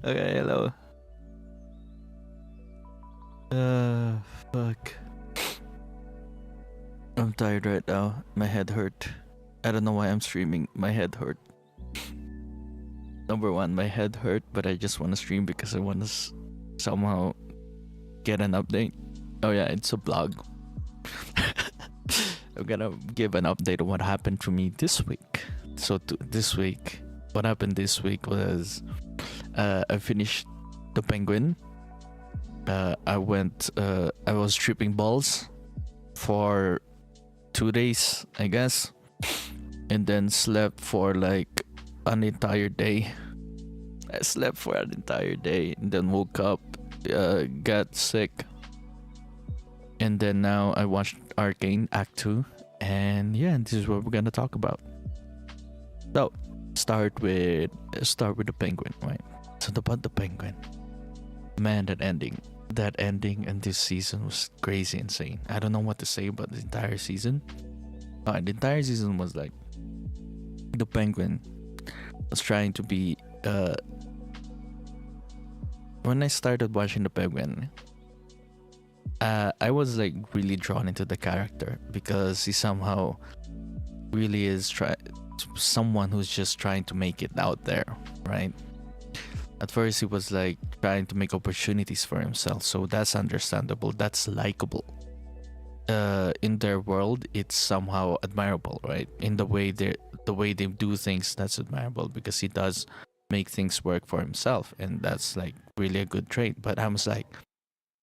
Okay, hello. Fuck. I'm tired right now. My head hurt. I don't know why I'm streaming. My head hurt. Number one, my head hurt, but I just want to stream because I want to somehow get an update. Oh yeah, it's a blog. I'm gonna give an update on what happened to me this week. So this week, what happened this week was I finished the Penguin. I was tripping balls for 2 days, I guess, and then slept for like an entire day. I slept for an entire day and then woke up, got sick, and then now I watched Arcane Act 2, and yeah, this is what we're gonna talk about. So start with the Penguin, right? So about the Penguin, man, that ending and this season was crazy insane. I don't know what to say about the entire season. The entire season was like the Penguin was trying to be when I started watching the Penguin, I was like really drawn into the character because he somehow really is someone who's just trying to make it out there, right? At first he was like trying to make opportunities for himself, so that's understandable, that's likable. In their world it's somehow admirable, right? In the way they do things, that's admirable because he does make things work for himself, and that's like really a good trait. But I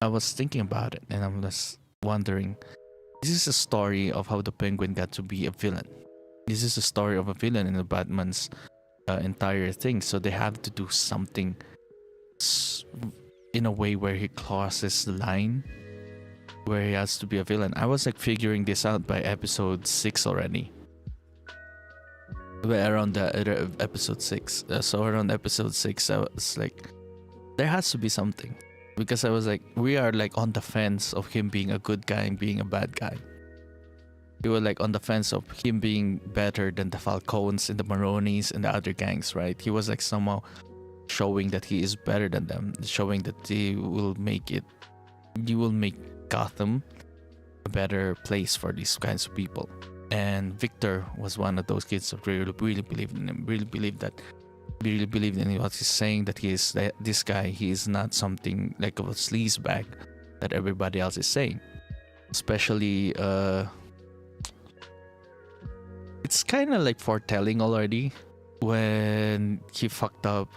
was thinking about it, and I'm just wondering, this is a story of how the Penguin got to be a villain. This is a story of a villain in the Batman's entire thing, so they have to do something in a way where he crosses the line where he has to be a villain. I was like figuring this out by episode 6 already. But around the episode 6, so around episode 6 I was like, there has to be something, because I was like, we are like on the fence of him being a good guy and being a bad guy. We were like on the fence of him being better than the Falcones and the Maronis and the other gangs, right? He was like somehow showing that he is better than them, showing that he will make Gotham a better place for these kinds of people. And Victor was one of those kids that really believed in him, really believed in what he's saying, that he is this guy, he is not something like a sleazebag that everybody else is saying. Especially it's kind of like foretelling already when he fucked up.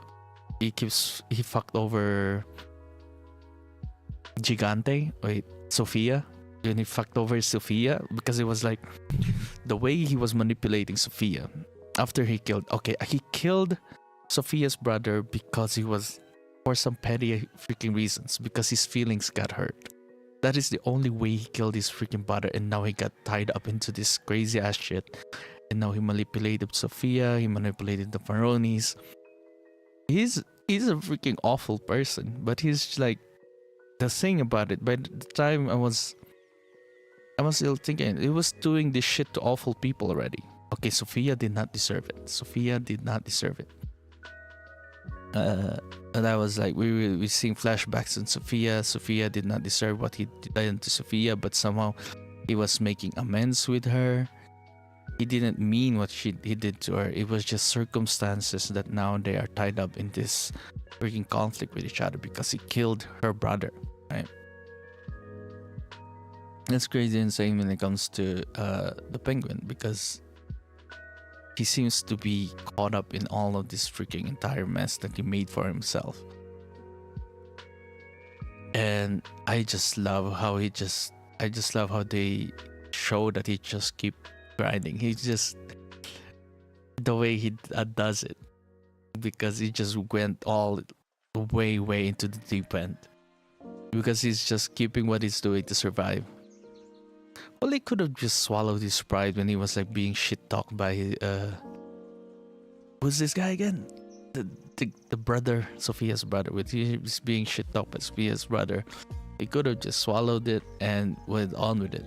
He fucked over Gigante. Wait, Sophia. When he fucked over Sophia, because it was like the way he was manipulating Sophia after he killed Sophia's brother because he was, for some petty freaking reasons, because his feelings got hurt. That is the only way he killed his freaking brother, and now he got tied up into this crazy ass shit. And now he manipulated Sophia, he manipulated the Maronis. He's a freaking awful person, but he's like, the thing about it, by the time I was still thinking, it was doing this shit to awful people already. Okay, Sophia did not deserve it. And I was like, we seeing flashbacks on Sophia. Sophia did not deserve what he did to Sophia, but somehow he was making amends with her. He didn't mean what he did to her. It was just circumstances that now they are tied up in this freaking conflict with each other because he killed her brother, right? That's crazy insane when it comes to the Penguin, because he seems to be caught up in all of this freaking entire mess that he made for himself. And I just love how they show that he just keep grinding. He just, the way he does it, because he just went all way into the deep end, because he's just keeping what he's doing to survive. Well, he could have just swallowed his pride when he was like being shit talked by who's this guy again? The brother, Sophia's brother. With he was being shit talked by Sophia's brother, he could have just swallowed it and went on with it.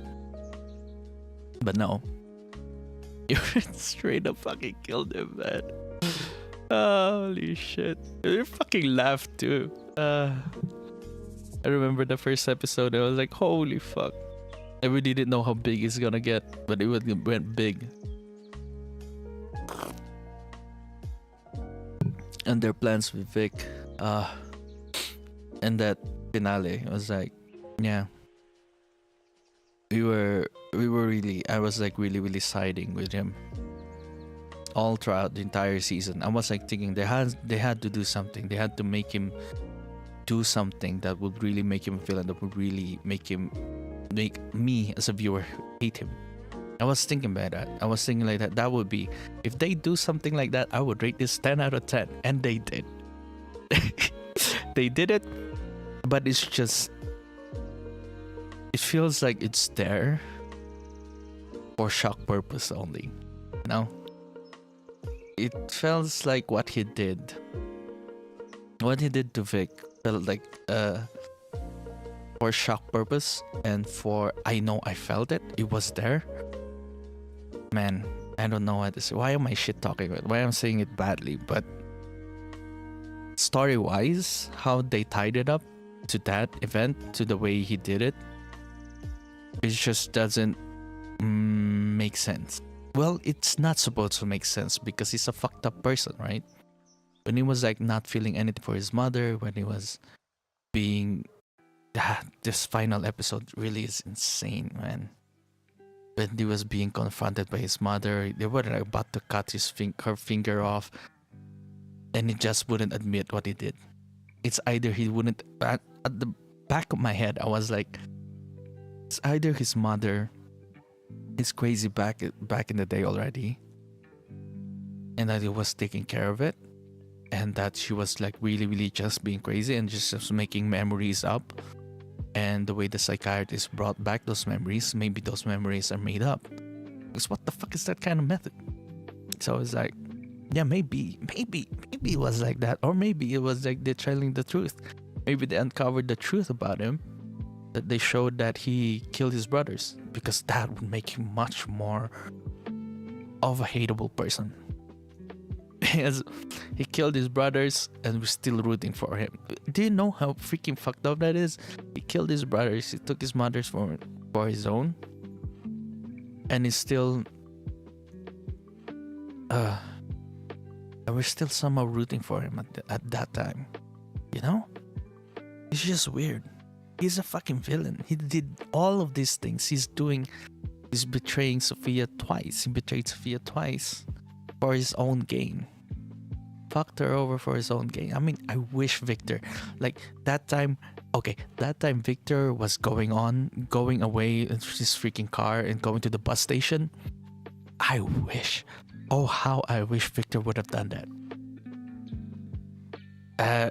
But no, you straight up fucking killed him, man. Holy shit. You fucking laughed too. I remember the first episode, I was like, holy fuck. I really didn't know how big it's gonna get, but went big. And their plans with Vic, and that finale was like, yeah. I was like really siding with him all throughout the entire season. I was like thinking they had to do something. They had to make him do something that would really make him feel, and that would really make me as a viewer hate him. I was thinking about that. I was thinking like that would be, if they do something like that, I would rate this 10 out of 10. And they did. They did it, but it's just, it feels like it's there for shock purpose only. You know? It feels like what he did to Vic felt like for shock purpose, and for I know I felt it. It was there. Man, I don't know what to say. Why am I shit talking about? Why I'm saying it badly? But story wise, how they tied it up to that event, to the way he did it, it just doesn't make sense. Well, it's not supposed to make sense because he's a fucked up person, right? When he was like not feeling anything for his mother, when he was being this final episode really is insane, man. When he was being confronted by his mother, they were like about to cut her finger off, and he just wouldn't admit what he did. It's either he wouldn't. At the back of my head, I was like, it's either his mother is crazy back in the day already, and that he was taking care of it, and that she was like really just being crazy and just making memories up. And the way the psychiatrist brought back those memories, maybe those memories are made up. Because what the fuck is that kind of method? So it's like, yeah, maybe it was like that. Or maybe it was like they're telling the truth. Maybe they uncovered the truth about him, that they showed that he killed his brothers, because that would make him much more of a hateable person. Because he killed his brothers and we're still rooting for him. Do you know how freaking fucked up that is? He killed his brothers, he took his mothers for his own, and he's still and we're still somehow rooting for him at that time. You know? It's just weird. He's a fucking villain. He did all of these things. He's betraying Sophia twice. He betrayed Sophia twice for his own gain. Fucked her over for his own gain. I mean, I wish Victor, like that time Victor was going away in his freaking car and going to the bus station. I wish Victor would have done that.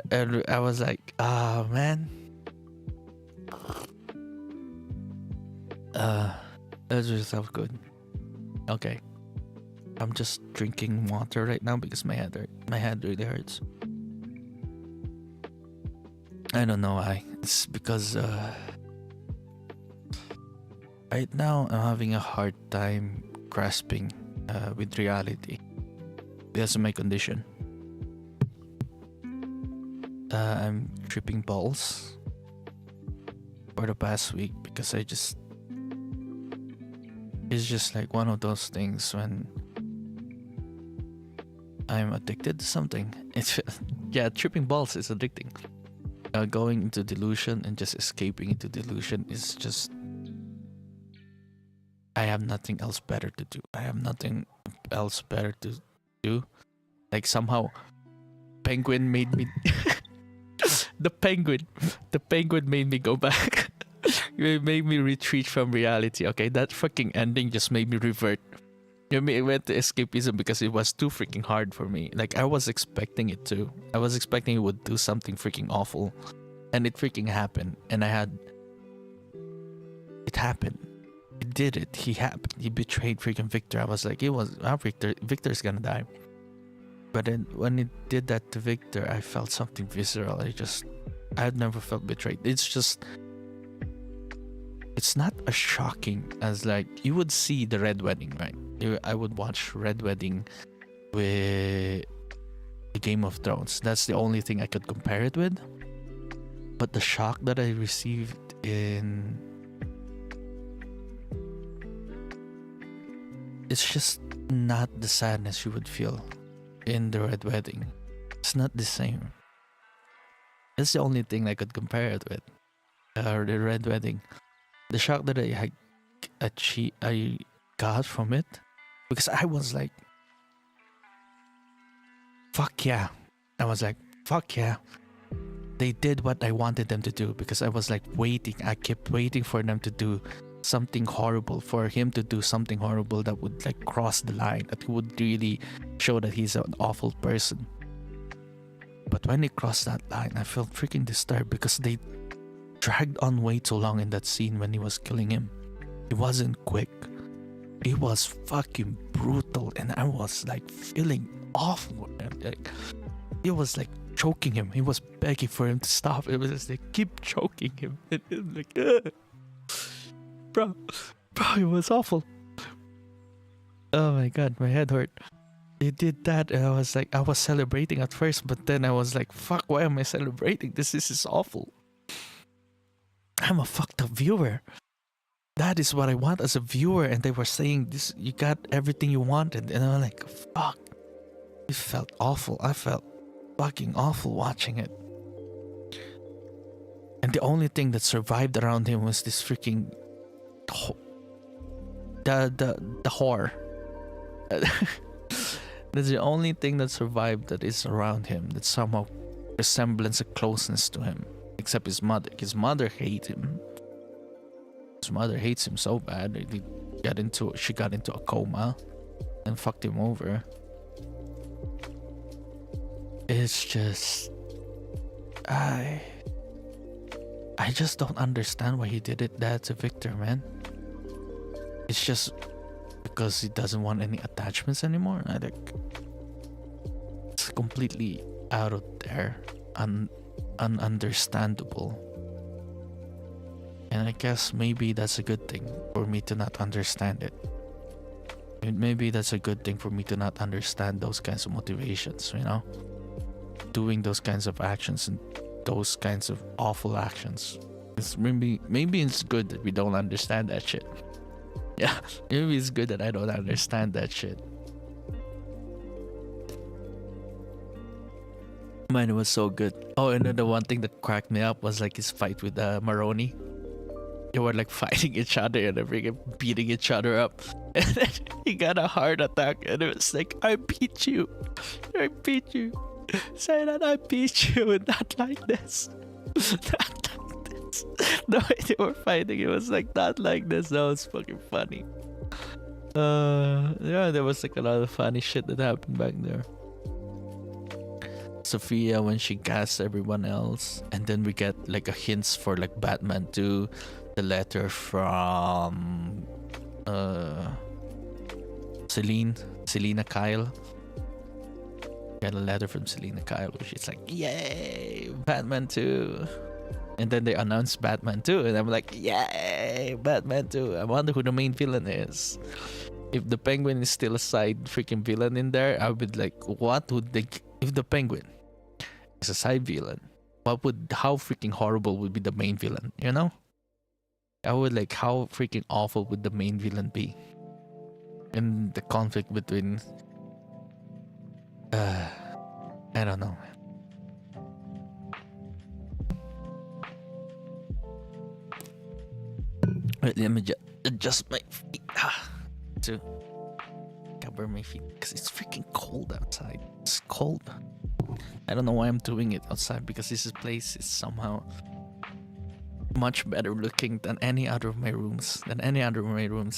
And I was like, oh man. That just felt good. Okay. I'm just drinking water right now because my head really hurts. I don't know why. It's because right now I'm having a hard time grasping with reality because of my condition. I'm tripping balls for the past week because it's just like one of those things when I'm addicted to something. Tripping balls is addicting. Going into delusion and just escaping into delusion is just, I have nothing else better to do. Like somehow Penguin made me the penguin made me go back. It made me retreat from reality. Okay, that fucking ending just made me revert. I went to escapism because it was too freaking hard for me. Like, I was expecting it to. I was expecting it would do something freaking awful. And it freaking happened. And it happened. It did it. He betrayed freaking Victor. I was like, Victor's gonna die. But then when it did that to Victor, I felt something visceral. I had never felt betrayed. It's not as shocking as, like, you would see the Red Wedding, right? I would watch Red Wedding with Game of Thrones. That's the only thing I could compare it with. But the shock that I received in... It's just not the sadness you would feel in the Red Wedding. It's not the same. That's the only thing I could compare it with. The Red Wedding. The shock that I got from it, because I was like, fuck yeah. I was like, fuck yeah. They did what I wanted them to do, because I was like waiting. I kept waiting for them to do something horrible, for him to do something horrible that would like cross the line, that would really show that he's an awful person. But when he crossed that line, I felt freaking disturbed, because they dragged on way too long in that scene when he was killing him. It wasn't quick. It was fucking brutal, and I was like feeling awful. Like, it was like choking him. He was begging for him to stop. It was just like, keep choking him. And it was like, ugh. Bro, it was awful. Oh my god, my head hurt. They did that, and I was like, I was celebrating at first, but then I was like, fuck, why am I celebrating? This is awful. I'm a fucked up viewer. That is what I want as a viewer, and they were saying this, you got everything you wanted, and I'm like, fuck. It felt awful. I felt fucking awful watching it. And the only thing that survived around him was this freaking the whore. That's the only thing that survived that is around him, that somehow resemblance a closeness to him. Except his mother. His mother hates him. His mother hates him so bad. She got into a coma and fucked him over. It's just, I just don't understand why he did it that to Victor, man. It's just because he doesn't want any attachments anymore. I think it's completely out of there, ununderstandable. And I guess maybe that's a good thing for me to not understand it. Maybe that's a good thing for me to not understand those kinds of motivations, you know? Doing those kinds of actions and those kinds of awful actions. Maybe it's good that we don't understand that shit. Yeah, maybe it's good that I don't understand that shit. Man, it was so good. Oh, and then the one thing that cracked me up was like his fight with Maroni. They were like fighting each other and everything, beating each other up. And then he got a heart attack, and it was like, I beat you. I beat you. Say that I beat you, not like this. Not like this. The way they were fighting, it was like, not like this. That was fucking funny. Yeah, there was like a lot of funny shit that happened back there. Sophia, when she gassed everyone else, and then we get like a hints for like Batman 2, the letter from Selena Kyle. Got a letter from Selena Kyle where she's like, yay, Batman 2. And then they announced Batman 2, and I'm like, yay, Batman 2. I wonder who the main villain is. If the Penguin is still a side freaking villain in there, I would like, what would they, if the Penguin is a side villain, how freaking horrible would be the main villain, you know? I would like, how freaking awful would the main villain be? And the conflict between I don't know. Wait, let me adjust my feet to cover my feet, because it's freaking cold outside. It's cold. I don't know why I'm doing it outside, because this place is somehow much better looking than any other of my rooms.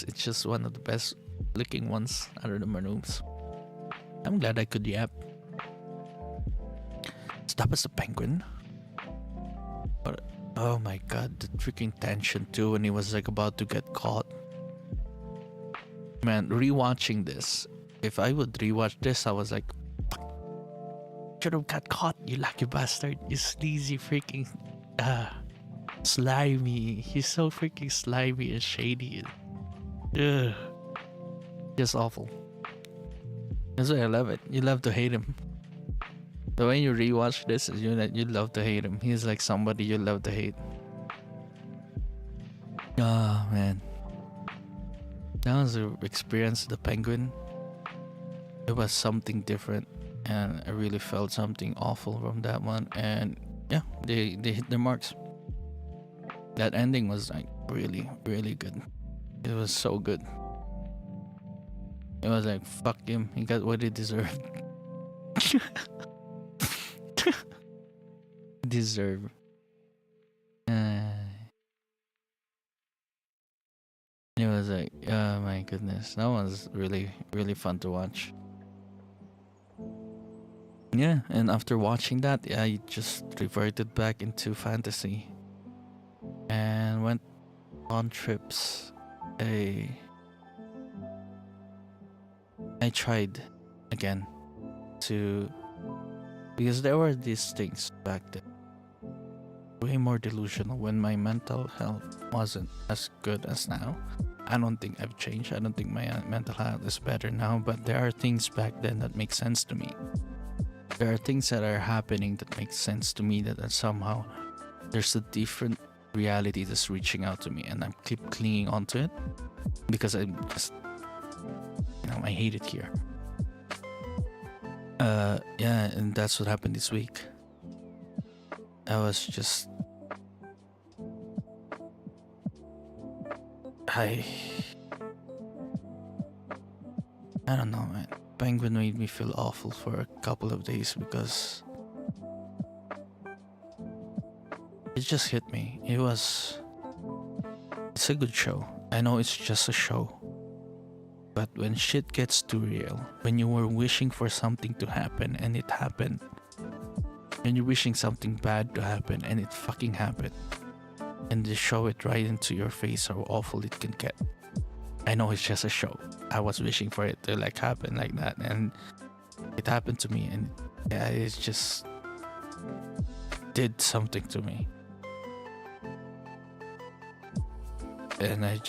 It's just one of the best looking ones out of my rooms. I'm glad I could yap. Stop as a penguin. But oh my god, the freaking tension too when he was like about to get caught. Man, rewatching this, if I would rewatch this, I was like, should have got caught, you lucky bastard, you sleazy freaking slimy. He's so freaking slimy and shady. Ugh. Just awful. That's why I love it. You love to hate him. The way you rewatch this, you love to hate him. He's like somebody you love to hate. Oh man, that was the experience. The Penguin. It was something different, and I really felt something awful from that one. And yeah, they hit their marks. That ending was like really good. It was so good. It was like, fuck him. He got what he deserved. Deserve. It was like, oh my goodness. That was really fun to watch. Yeah, and after watching that, I just reverted back into fantasy and went on trips. I tried again to, because there were these things back then way more delusional when my mental health wasn't as good as now. I don't think I've changed. I don't think my mental health is better now, but there are things back then that make sense to me. There are things that are happening that make sense to me, that somehow there's a different reality that's reaching out to me, and I keep clinging onto it because I just, I hate it here. Yeah, and that's what happened this week. I was just, I don't know, man. Penguin made me feel awful for a couple of days because it just hit me. It's a good show. I know it's just a show. But when shit gets too real, when you were wishing for something to happen and it happened, when you're wishing something bad to happen and it fucking happened, and they show it right into your face how awful it can get. I know it's just a show. I was wishing for it to like happen like that, and it happened to me, and yeah, it just did something to me. And I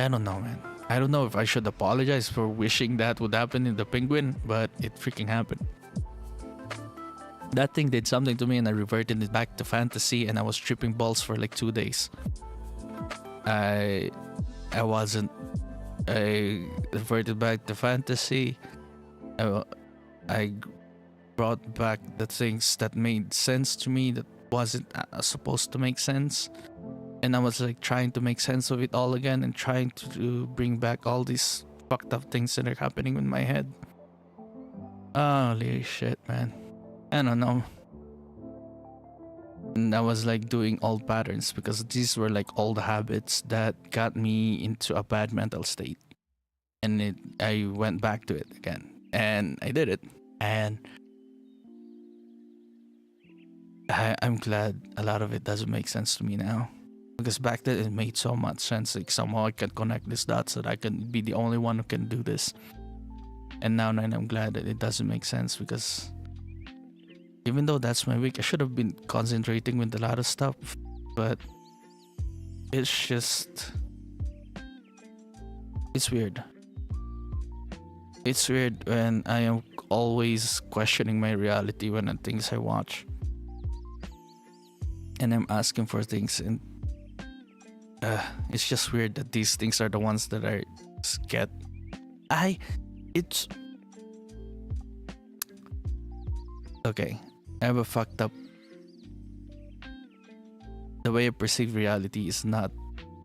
don't know, man. I don't know if I should apologize for wishing that would happen in the Penguin, but it freaking happened. That thing did something to me, and I reverted it back to fantasy, and I was tripping balls for like 2 days. I reverted back to fantasy. I brought back the things that made sense to me that wasn't supposed to make sense, and I was like trying to make sense of it all again and trying to bring back all these fucked up things that are happening in my head. Holy shit, man. I don't know. And I was like doing old patterns because these were like old habits that got me into a bad mental state, and I went back to it again, and I did it, and I'm glad a lot of it doesn't make sense to me now, because back then it made so much sense. Like somehow I can connect these dots so that I can be the only one who can do this, and now I'm glad that it doesn't make sense, because even though that's my week, I should have been concentrating with a lot of stuff, but it's weird. It's weird when I am always questioning my reality when the things I watch, and I'm asking for things, and it's just weird that these things are the ones that I get. Okay, I have a fucked up. The way I perceive reality is not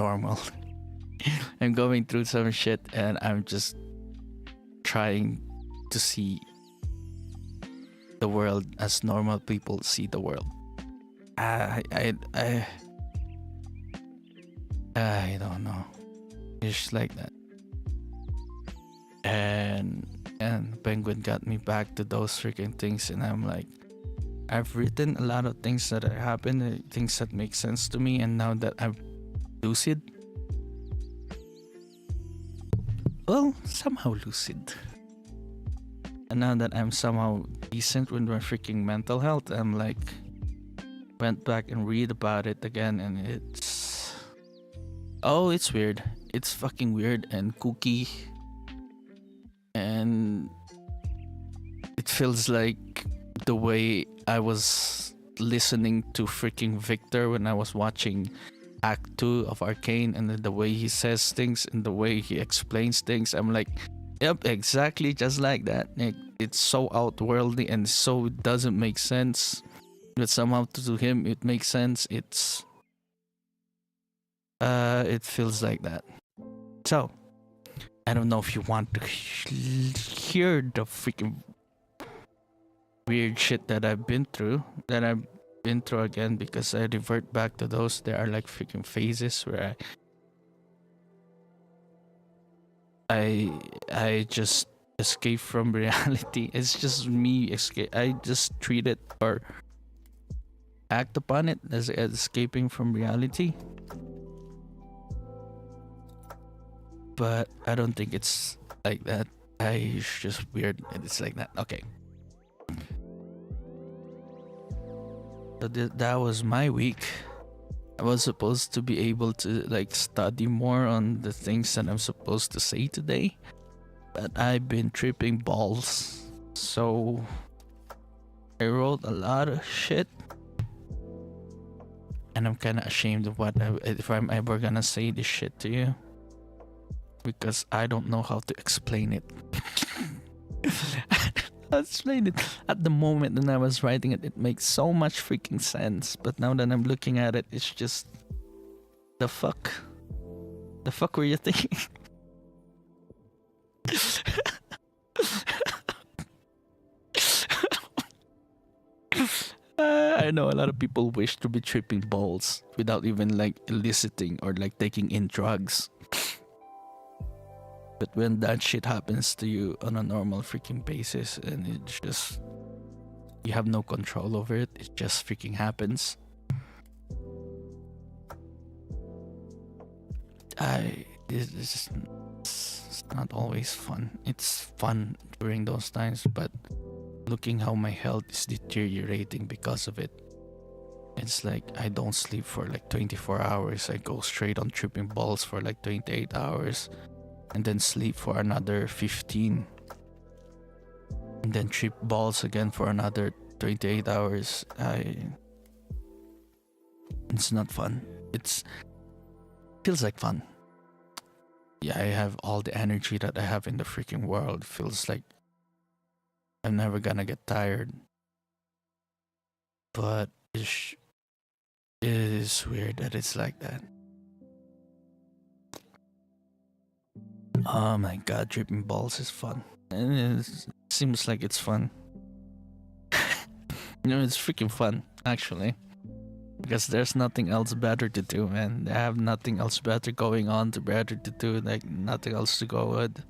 normal. I'm going through some shit, and I'm just trying to see the world as normal people see the world. I don't know. It's like that. And Penguin got me back to those freaking things, and I'm like, I've written a lot of things that have happened, things that make sense to me, and now that I'm lucid, well, somehow lucid, and now that I'm somehow decent with my freaking mental health, I'm like, went back and read about it again, and it's weird. It's fucking weird and kooky. and it feels like the way I was listening to freaking Victor when I was watching Act 2 of Arcane, and then the way he says things and the way he explains things, I'm like, yep, exactly just like that. It's so outworldly and so doesn't make sense, but somehow to him it makes sense. It feels like that. So I don't know if you want to hear the freaking weird shit that I've been through, again, because I revert back to those. There are like freaking phases where I just escape from reality. It's just me escape. I just treat it or act upon it as escaping from reality. But I don't think it's like that. It's just weird and it's like that. Okay. So that was my week. I was supposed to be able to like study more on the things that I'm supposed to say today, but I've been tripping balls. So I wrote a lot of shit, and I'm kind of ashamed of if I'm ever gonna say this shit to you, because I don't know how to explain it. I'll explain it. At the moment when I was writing it, it makes so much freaking sense. But now that I'm looking at it, it's just the fuck. The fuck were you thinking? I know a lot of people wish to be tripping balls without even like eliciting or like taking in drugs. But when that shit happens to you on a normal freaking basis and it's just, you have no control over it, it just freaking happens. It's not always fun. It's fun during those times, but looking how my health is deteriorating because of it. It's like I don't sleep for like 24 hours. I go straight on tripping balls for like 28 hours. And then sleep for another 15. And then trip balls again for another 28 hours. It's not fun. It feels like fun. Yeah, I have all the energy that I have in the freaking world. Feels like I'm never gonna get tired. But it is weird that it's like that. Oh my god, tripping balls is fun. And it seems like it's fun. It's freaking fun, actually. Because there's nothing else better to do, man. I have nothing else better going on to do, like nothing else to go with.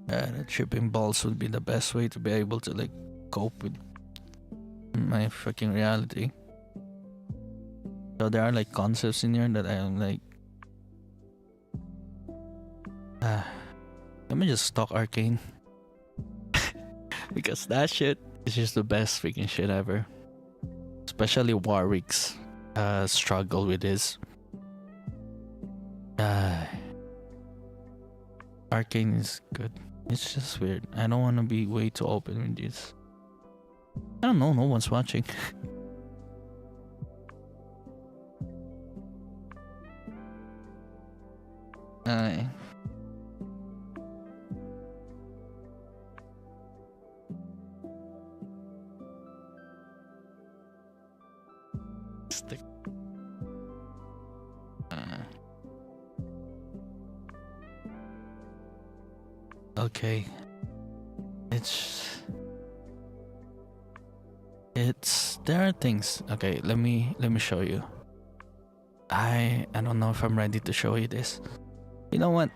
The tripping balls would be the best way to be able to like cope with my freaking reality. So there are like concepts in here that I'm like, let me just stalk Arcane. Because that shit is just the best freaking shit ever. Especially Warwick's struggle with his. Arcane is good. It's just weird. I don't want to be way too open with this. I don't know, no one's watching. Okay. There are things. Okay, let me show you. I don't know if I'm ready to show you this. You know what?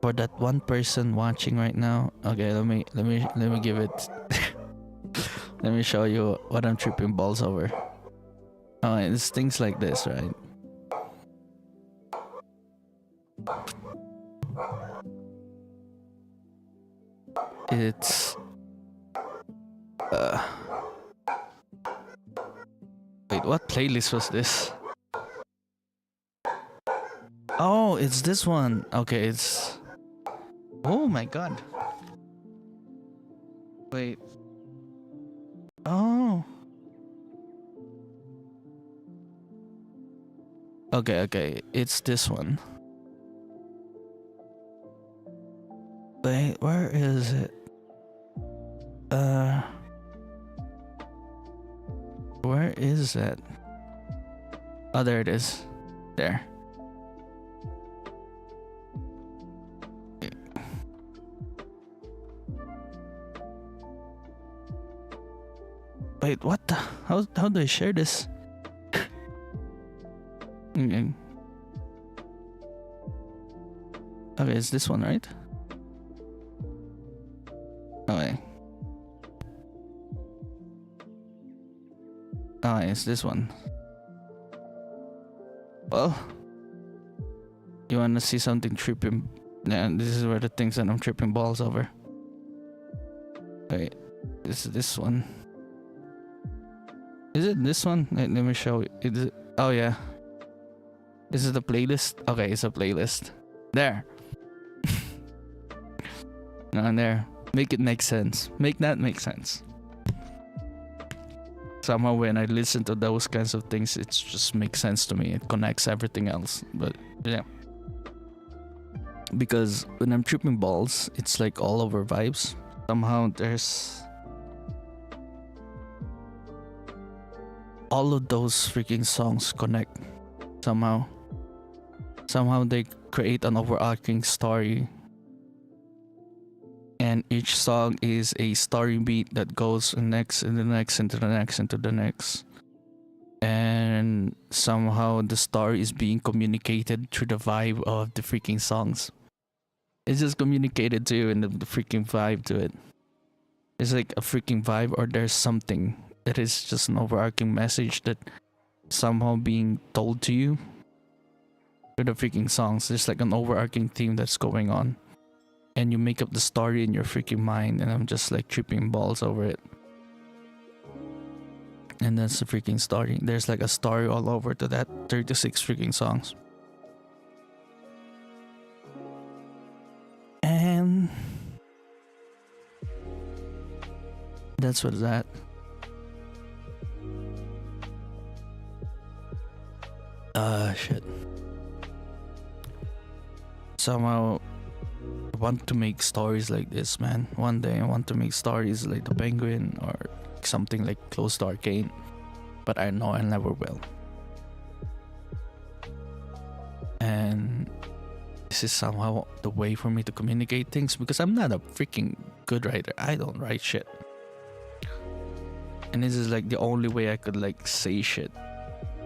For that one person watching right now, okay, let me give it. Let me show you what I'm tripping balls over. Oh, it's things like this, right? It's wait, what playlist was this? Oh, it's this one. Okay, it's. Oh my god. Wait. Oh. Okay, okay. It's this one. Wait, where is it? Where is it? Oh, there it is. There. Wait, what the? How do I share this? Okay. Okay, it's this one, right? Okay. Oh, it's this one. Well, you wanna see something tripping? Yeah, this is where the things that I'm tripping balls over. Wait, is this one? Is it this one? Let me show you. Is it? Oh yeah. Is it a playlist? Okay, it's a playlist. There. No, there. Make it make sense. Make that make sense. Somehow when I listen to those kinds of things, it just makes sense to me. It connects everything else. But yeah. Because when I'm tripping balls, it's like all over vibes. Somehow there's all of those freaking songs connect somehow. Somehow they create an overarching story. And each song is a story beat that goes next and the next into the next into the next. And somehow the story is being communicated through the vibe of the freaking songs. It's just communicated to you in the freaking vibe to it. It's like a freaking vibe, or there's something that is just an overarching message that somehow being told to you through the freaking songs. There's like an overarching theme that's going on. And you make up the story in your freaking mind, and I'm just like tripping balls over it. And that's the freaking story. There's like a story all over to that 36 freaking songs. And that's what's that. Shit. Somehow I want to make stories like this, man. One day I want to make stories like the Penguin or something like close to Arcane. But I know I never will. And this is somehow the way for me to communicate things, because I'm not a freaking good writer. I don't write shit. And this is like the only way I could like say shit.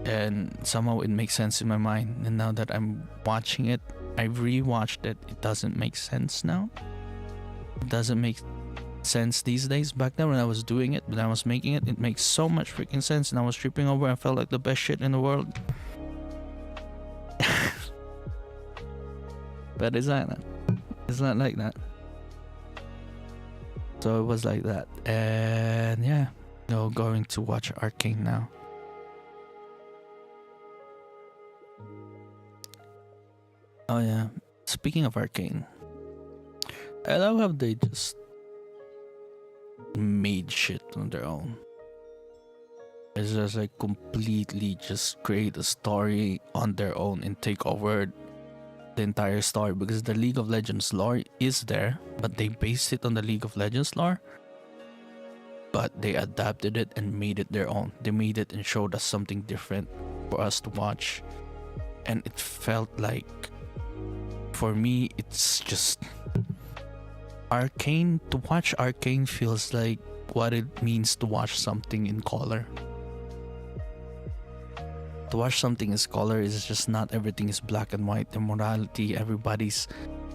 And somehow it makes sense in my mind. And now that I'm watching it, I rewatched it. It doesn't make sense now. It doesn't make sense these days. Back then when I was doing it, when I was making it, it makes so much freaking sense. And I was tripping over. I felt like the best shit in the world. But it's not that. It's not like that. So it was like that. And yeah, no, going to watch Arcane now. Oh yeah, speaking of Arcane, I love how they just made shit on their own. It's just like completely just create a story on their own and take over the entire story, because the League of Legends lore is there, but they based it on the League of Legends lore, but they adapted it and made it their own. They made it and showed us something different for us to watch, and it felt like, for me, it's just Arcane. To watch Arcane feels like what it means to watch something in color. To watch something in color is just not everything is black and white. The morality, everybody's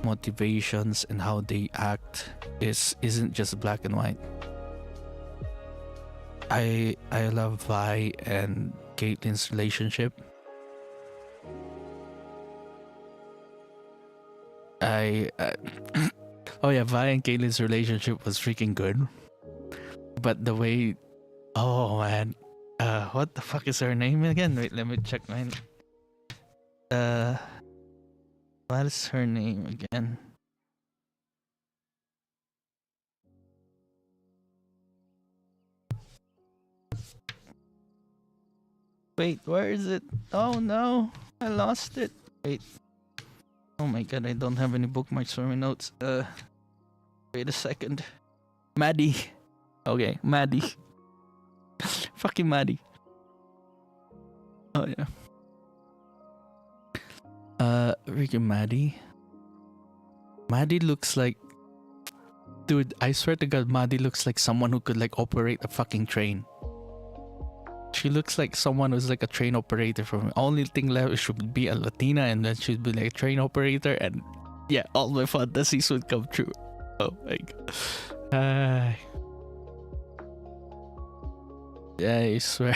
motivations and how they act isn't just black and white. I love Vi and Caitlyn's relationship. Oh yeah, Vi and Caitlyn's relationship was freaking good. But the way, oh man, what the fuck is her name again? Wait, let me check mine. What is her name again? Wait, where is it? Oh no, I lost it. Wait. Oh my god, I don't have any bookmarks for my notes. Wait a second. Maddie. Okay, Maddie. Fucking Maddie. Oh yeah. Freaking Maddie. Maddie looks like, dude, I swear to god, Maddie looks like someone who could like operate a fucking train. She looks like someone who's like a train operator. From only thing left should be a Latina, and then she'd be like a train operator, and yeah, all my fantasies would come true. Oh my god. Yeah, I swear.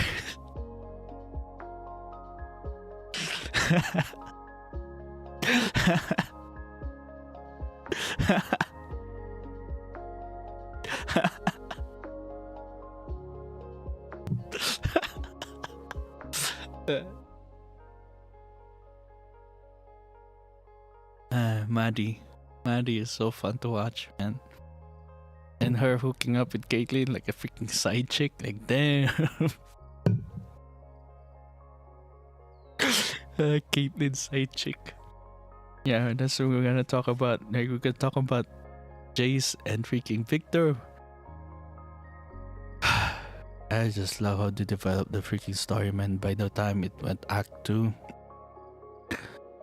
Maddie is so fun to watch, man. And her hooking up with Caitlyn like a freaking side chick, like damn. Caitlyn's side chick. Yeah, that's what we're gonna talk about. Like we're gonna talk about Jace and freaking Victor. I just love how they developed the freaking story, man. By the time it went Act 2,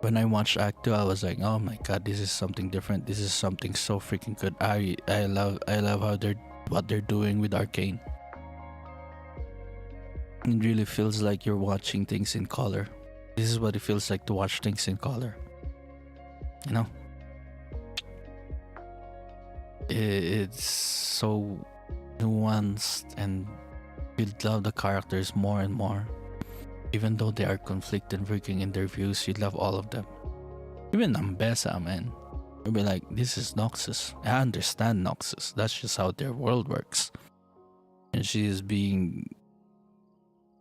when I watched Act 2, I was like, oh my god, this is something different. This is something so freaking good. I love how what they're doing with Arcane. It really feels like you're watching things in color. This is what it feels like to watch things in color. You know? It's so nuanced, and you love the characters more and more. Even though they are conflicted freaking in their views, you love all of them. Even Ambessa, man. You'll be like, this is Noxus. I understand Noxus. That's just how their world works. And she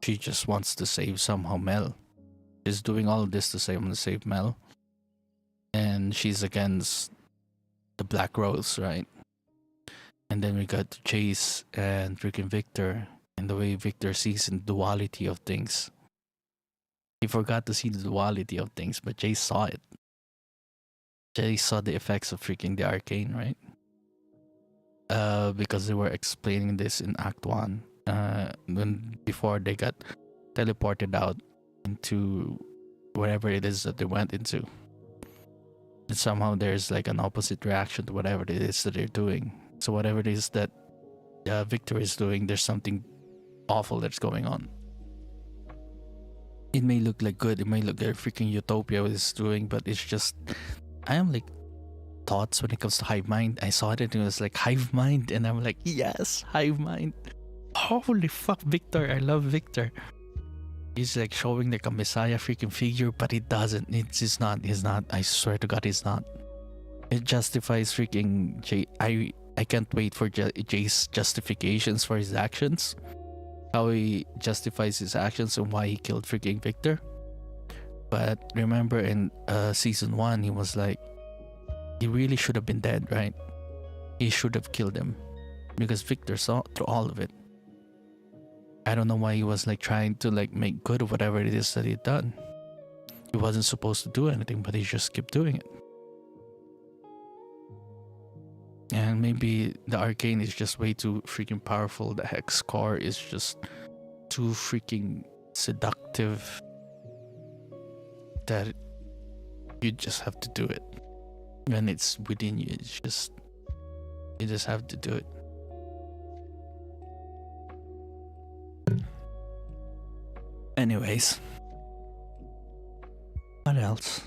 just wants to save somehow Mel. She's doing all of this to save Mel. And she's against the Black Rose, right? And then we got Chase and freaking Victor. And the way Victor sees the duality of things. He forgot to see the duality of things, but Jay saw it. Jay saw the effects of freaking the arcane, right? Because they were explaining this in Act 1. When before they got teleported out into whatever it is that they went into. And somehow there's like an opposite reaction to whatever it is that they're doing. So whatever it is that Victor is doing, there's something awful that's going on. It may look like good, it may look like freaking Utopia is doing, but it's just, I am like thoughts when it comes to hive mind. I saw it and it was like hive mind, and I'm like, yes, hive mind. Holy fuck, Victor, I love Victor. He's like showing like a messiah freaking figure, but it doesn't. He's not. I swear to god, he's not. It justifies freaking Jay. I can't wait for Jay's justifications for his actions. How he justifies his actions and why he killed freaking Victor. But remember in season 1, he was like, he really should have been dead, right? He should have killed him because Victor saw through all of it. I don't know why he was like trying to like make good of whatever it is that he'd done. He wasn't supposed to do anything, but he just kept doing it. And maybe the arcane is just way too freaking powerful. The hex core is just too freaking seductive that you just have to do it. When it's within you, you just have to do it. Anyways, what else?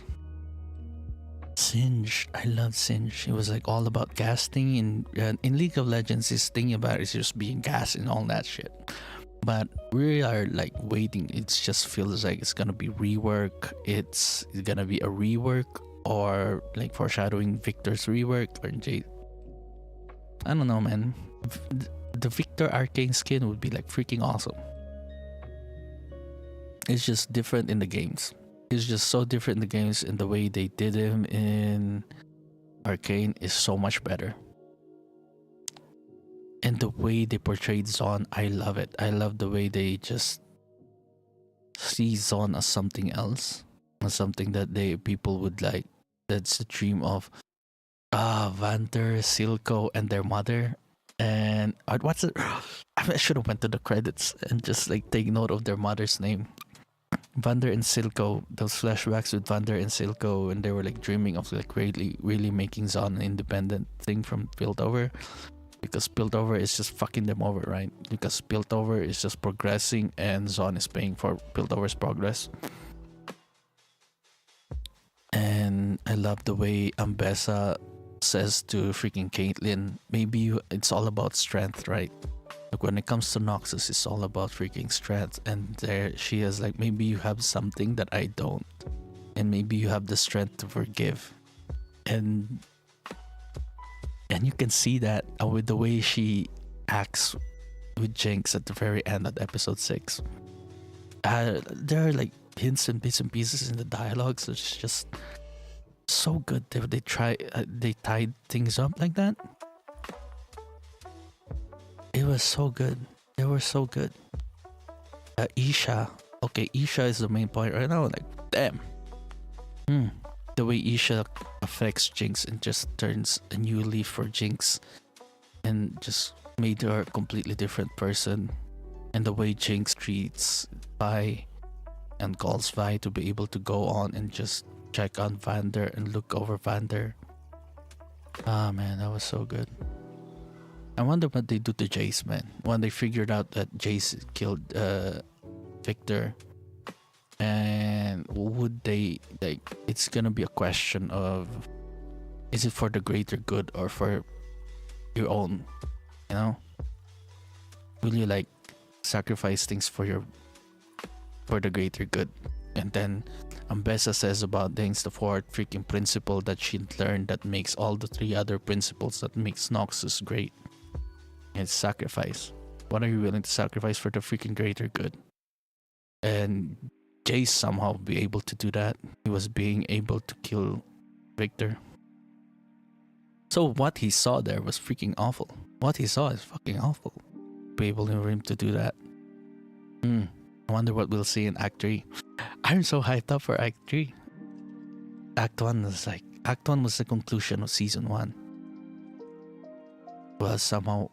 Singe. I love Singe. It was like all about casting. In League of Legends, this thing about it is just being gassed and all that shit. But we are like waiting. It just feels like it's gonna be rework. It's gonna be a rework or like foreshadowing Victor's rework or Jade. I don't know, man. The Victor arcane skin would be like freaking awesome. It's just different in the games. He's just so different in the games, and the way they did him in Arcane is so much better. And the way they portrayed Zon, I love it. I love the way they just see Zon as something else, as something that people would like. That's the dream of Vander, Silco, and their mother. And what's it? I should have went to the credits and just like take note of their mother's name. Vander and Silco. Those flashbacks with Vander and Silco, and they were like dreaming of like really making Zon an independent thing from Piltover. Because Piltover is just fucking them over, right? Because Piltover is just progressing and Zon is paying for Piltover's progress. And I love the way Ambessa says to freaking Caitlyn, maybe it's all about strength, right? Like when it comes to Noxus, it's all about freaking strength. And there she is like, maybe you have something that I don't. And maybe you have the strength to forgive. And you can see that with the way she acts with Jinx at the very end of episode 6. There are like hints and bits and pieces in the dialogues. It's just so good. They tied things up like that. It was so good. They were so good. Isha. Okay, Isha is the main point right now. Like, damn. The way Isha affects Jinx and just turns a new leaf for Jinx and just made her a completely different person. And the way Jinx treats Vi and calls Vi to be able to go on and just check on Vander and look over Vander. Ah man, that was so good. I wonder what they do to Jace, man. When they figured out that Jace killed Victor, and would they like? It's gonna be a question of, is it for the greater good or for your own? You know, will you like sacrifice things for the greater good? And then Ambessa says about things the fourth freaking principle that she learned that makes all the three other principles that makes Noxus great. It's sacrifice. What are you willing to sacrifice for the freaking greater good? And Jace somehow be able to do that. He was being able to kill Victor. So what he saw there was freaking awful. What he saw is fucking awful. Be able for him to do that. I wonder what we'll see in Act 3. I'm so hyped up for Act 3. Act 1 was the conclusion of Season 1. Was somehow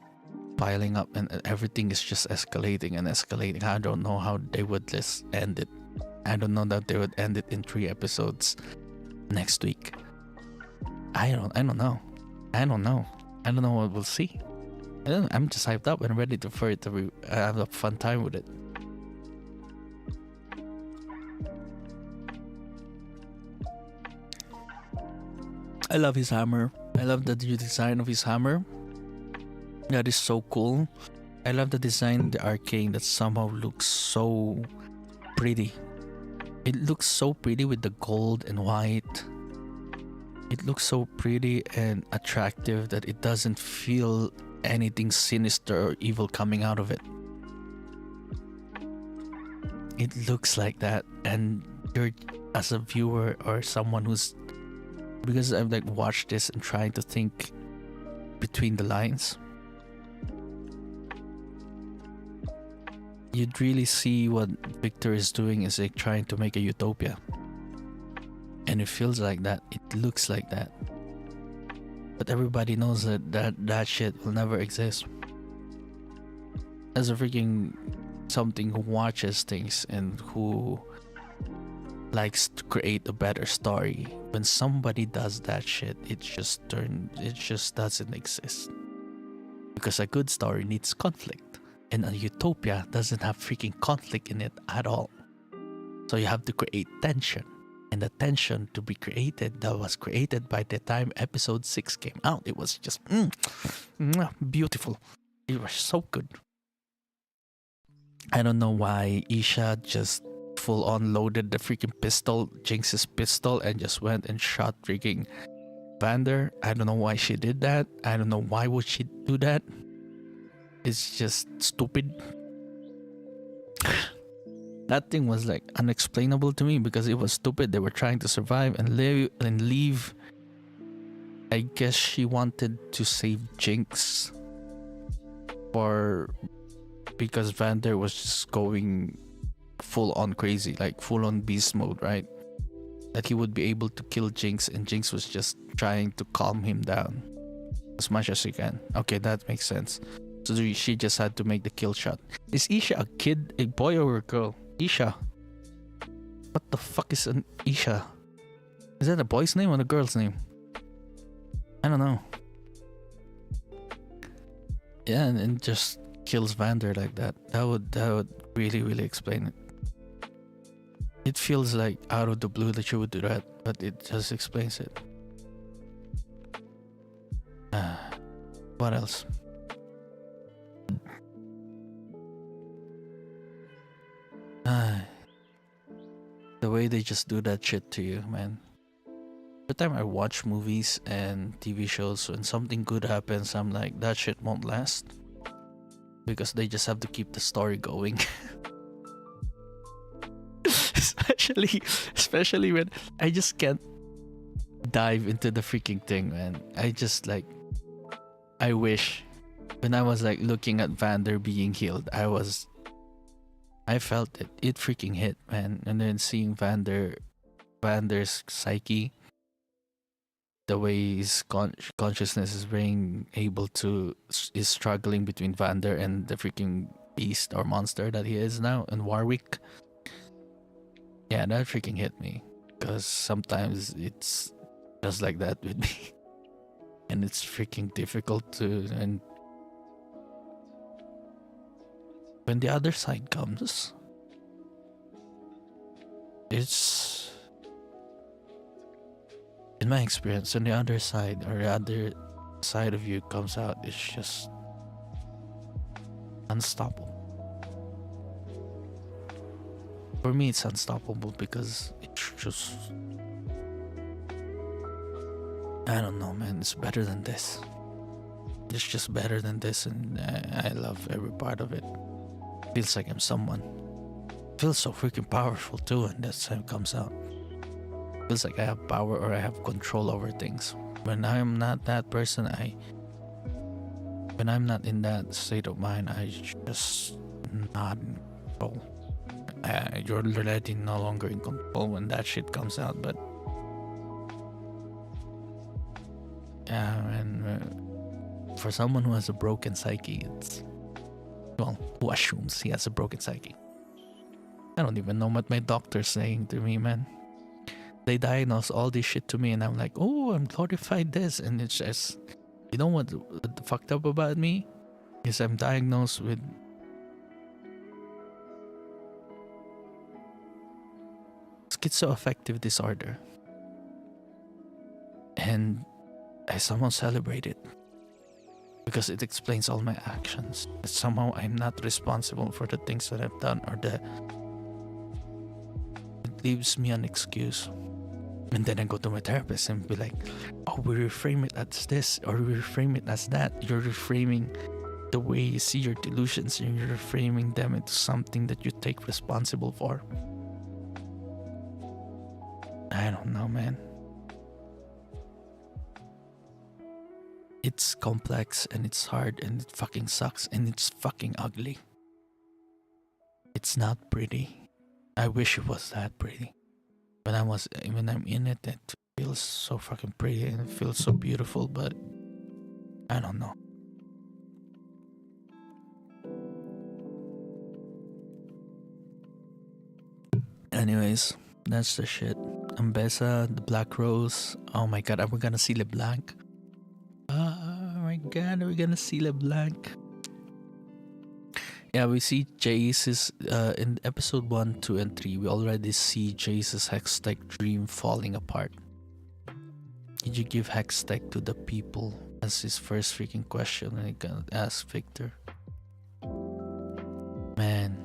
piling up and everything is just escalating and escalating. I don't know how they would just end it. I don't know that they would end it in 3 episodes next week. I don't know. I don't know what we'll see. I'm just hyped up and ready for it to have a fun time with it. I love his hammer. I love the new design of his hammer. That is so cool. I love the design of the arcane that somehow looks so pretty. It looks so pretty with the gold and white. It looks so pretty and attractive that it doesn't feel anything sinister or evil coming out of it. It looks like that, and you're, as a viewer or someone who's, because I've like watched this and trying to think between the lines, you'd really see what Victor is doing is like trying to make a utopia. And it feels like that. It looks like that. But everybody knows that shit will never exist. As a freaking something who watches things and who likes to create a better story, when somebody does that shit, it just doesn't exist. Because a good story needs conflict. And a utopia doesn't have freaking conflict in it at all. So you have to create tension. And the tension to be created, that was created by the time episode 6 came out. It was just beautiful. It was so good. I don't know why Isha just full on loaded the freaking pistol, Jinx's pistol, and just went and shot freaking Vander. I don't know why she did that. I don't know why would she do that. It's just stupid. that thing was like unexplainable to me because it was stupid. They were trying to survive and live and leave. I guess she wanted to save Jinx, or because Vander was just going full on crazy, like full on beast mode, right? That he would be able to kill Jinx, and Jinx was just trying to calm him down as much as she can. Okay, that makes sense. So she just had to make the kill shot. Is Isha a kid, a boy or a girl? Isha. What the fuck is an Isha? Is that a boy's name or a girl's name? I don't know. Yeah, and just kills Vander like that. That would really explain it. It feels like out of the blue that you would do that, but it just explains it. What else? The way they just do that shit to you, man. Every time I watch movies and TV shows, when something good happens, I'm like, that shit won't last. Because they just have to keep the story going. especially when I just can't dive into the freaking thing, man. I just like, I wish when I was like looking at Vander being healed, I felt it. It freaking hit, man. And then seeing Vander's psyche, the way his consciousness is being able to is struggling between Vander and the freaking beast or monster that he is now in Warwick. Yeah, that freaking hit me, because sometimes it's just like that with me, and it's freaking difficult to. And when the other side comes, it's, in my experience, when the other side or the other side of you comes out, it's just unstoppable. For me, it's unstoppable because it's just, I don't know, man. It's better than this. It's just better than this, and I love every part of it. Feels like I'm someone. Feels so freaking powerful too, and that time comes out. Feels like I have power or I have control over things. When I'm not that person, when I'm not in that state of mind, I just not in control. You're already no longer in control when that shit comes out, but yeah, and for someone who has a broken psyche, it's, well, who assumes he has a broken psyche. I don't even know what my doctor's saying to me, man. They diagnose all this shit to me, and I'm like, oh, I'm glorified this, and it's just, you know what fucked up about me is I'm diagnosed with schizoaffective disorder, and I somehow celebrate it because it explains all my actions. But somehow I'm not responsible for the things that I've done, or it leaves me an excuse. And then I go to my therapist and be like, oh, we reframe it as this, or we reframe it as that. You're reframing the way you see your delusions, and you're reframing them into something that you take responsible for. I don't know, man. It's complex, and it's hard, and it fucking sucks, and it's fucking ugly. It's not pretty. I wish it was that pretty. When I'm in it, it feels so fucking pretty and it feels so beautiful, but I don't know. Anyways, that's the shit. Ambessa, the Black Rose. Oh my god, are we gonna see LeBlanc? Oh my god, are we gonna see LeBlanc? Yeah, we see Jace's in episode 1, 2, and 3. We already see Jace's Hextech dream falling apart. Did you give Hextech to the people? That's his first freaking question, and he can ask Victor. Man.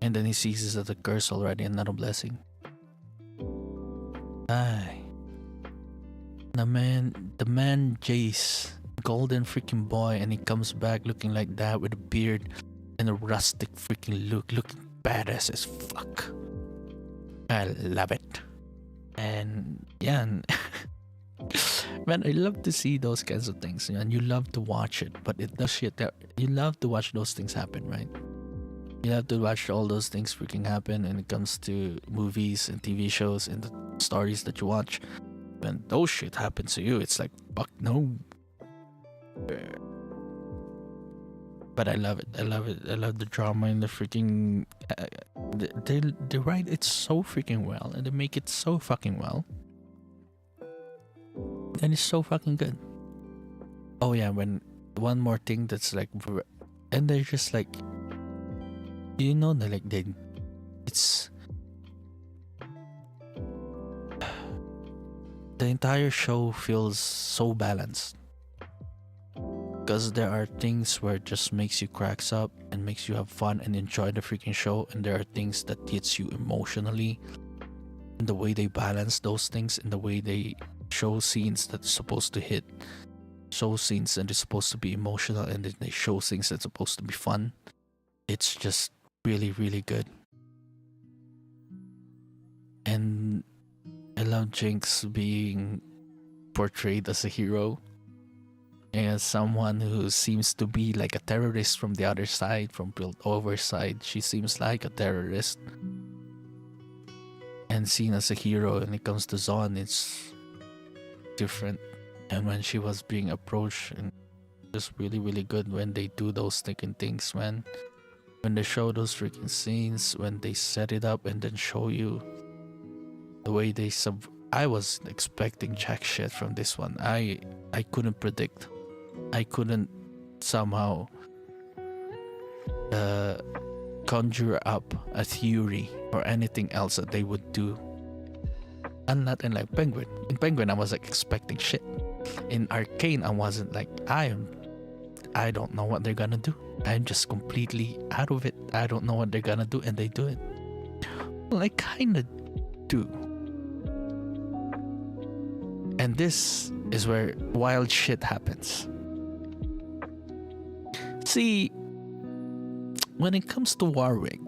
And then he sees it as a curse already, and not a blessing. Aye. The man Jace, golden freaking boy, and he comes back looking like that with a beard and a rustic freaking look, looking badass as fuck. I love it. And yeah, man, I love to see those kinds of things, and you love to watch it. But it does shit that you love to watch those things happen, right? You have to watch all those things freaking happen when it comes to movies and TV shows and the stories that you watch. When those shit happens to you, it's like, fuck no. But I love it. I love it. I love the drama and the freaking. They write it so freaking well, and they make it so fucking well. And it's so fucking good. Oh yeah, when one more thing that's like, and they're just like, you know, it's the entire show feels so balanced, because there are things where it just makes you cracks up and makes you have fun and enjoy the freaking show, and there are things that hits you emotionally, and the way they balance those things and the way they show scenes that's supposed to hit, show scenes that is supposed to be emotional, and then they show things that's supposed to be fun. It's just really, really good. And I love Jinx being portrayed as a hero, as someone who seems to be like a terrorist from the other side, from Piltover's side. She seems like a terrorist, and seen as a hero. When it comes to Zon, it's different. And when she was being approached, and just really, really good when they do those freaking things, man. When they show those freaking scenes, when they set it up and then show you the way they I was expecting jack shit from this one. I couldn't predict. I couldn't somehow conjure up a theory or anything else that they would do. And not in like Penguin. In Penguin, I was like expecting shit. In Arcane, I wasn't like, I don't know what they're gonna do. I'm just completely out of it. I don't know what they're gonna do, and they do it. Well, I kinda do. And this is where wild shit happens. See, when it comes to Warwick,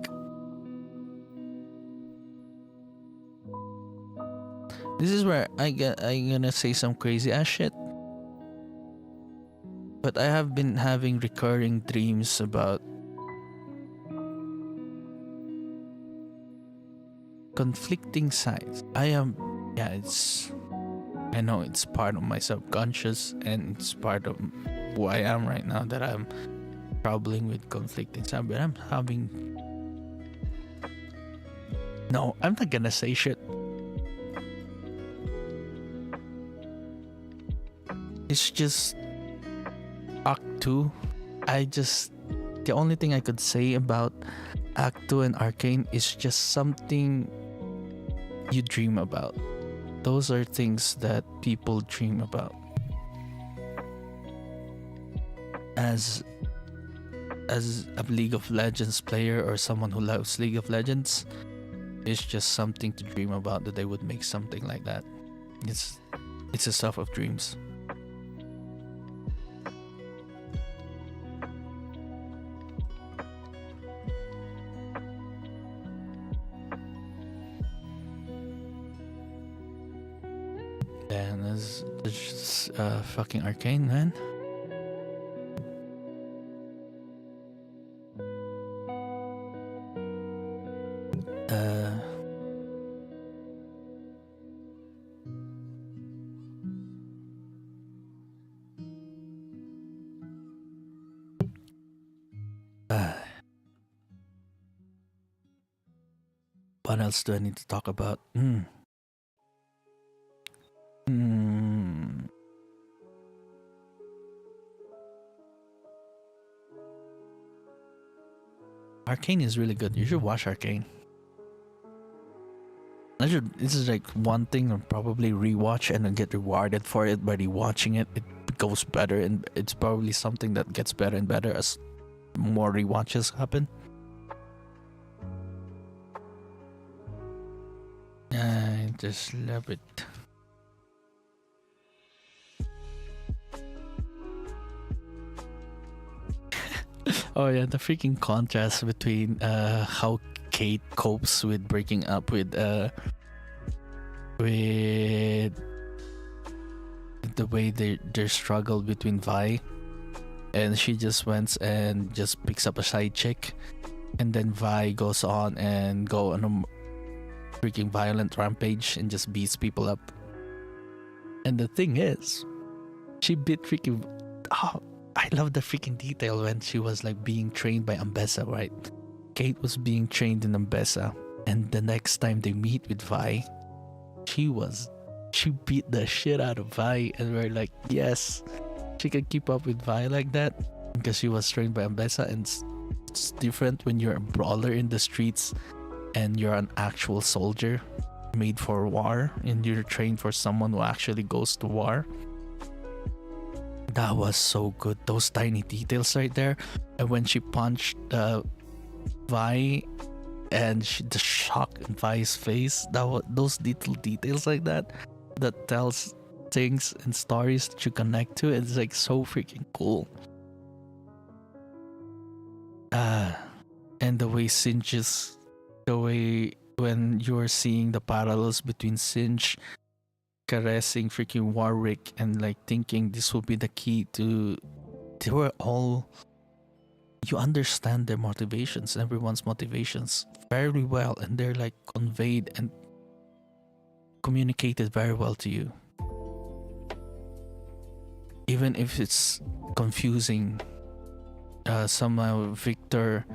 this is where I'm gonna say some crazy ass shit. But I have been having recurring dreams about conflicting sides. I know it's part of my subconscious, and it's part of who I am right now, that I'm troubling with conflicting sides. But I'm having... No, I'm not gonna say shit. It's just Act 2. The only thing I could say about Act 2 and Arcane is just something you dream about. Those are things that people dream about. As a League of Legends player, or someone who loves League of Legends, it's just something to dream about, that they would make something like that. It's a stuff of dreams. And it's just fucking Arcane, man. What else do I need to talk about? Arcane is really good. You should watch Arcane. This is like one thing I'll probably rewatch and then get rewarded for it by rewatching it. It goes better, and it's probably something that gets better and better as more rewatches happen. I just love it. Oh yeah, the freaking contrast between how Kate copes with breaking up with the way their struggle between Vi, and she just went and just picks up a side chick, and then Vi goes on and go on a freaking violent rampage and just beats people up. And the thing is, she beat freaking. Oh, I love the freaking detail when she was like being trained by Ambessa, right? Kate was being trained in Ambessa, and the next time they meet with Vi, she beat the shit out of Vi, and we're like, yes, she can keep up with Vi like that because she was trained by Ambessa. And it's different when you're a brawler in the streets and you're an actual soldier made for war, and you're trained for someone who actually goes to war. That was so good. Those tiny details right there. And when she punched Vi, and the shock in Vi's face, those little details like that tells things and stories that you connect to. It's like so freaking cool. And the way Singe's, the way when you're seeing the parallels between Singe caressing freaking Warwick and like thinking this will be the key to, they were all, you understand their motivations, everyone's motivations very well, and they're like conveyed and communicated very well to you, even if it's confusing. Somehow Victor